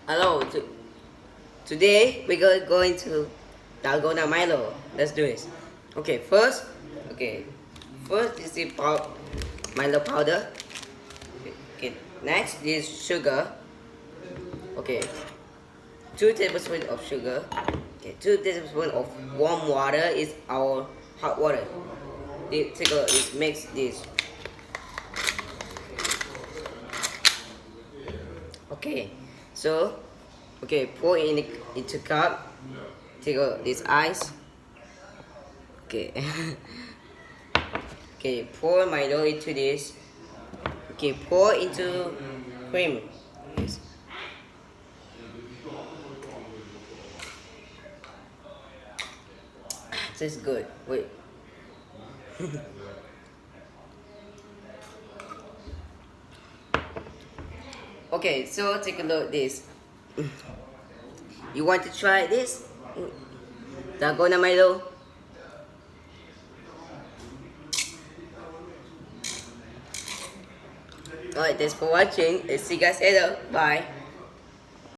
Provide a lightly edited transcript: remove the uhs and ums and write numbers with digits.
Hello. Today we're going to Dalgona Milo. Let's do this. Okay, first is the Milo powder. Okay, next is sugar. Okay, 2 tablespoons of sugar. Okay, 2 tablespoons of warm water is our hot water. Let's mix this. Okay, so pour into cup. This ice. Okay. Okay, pour Milo into this. Okay, pour into cream. Yes. This is good. Wait. Okay, so take a look at this. You want to try this? Dalgona Milo? Alright, thanks for watching. See you guys later. Bye.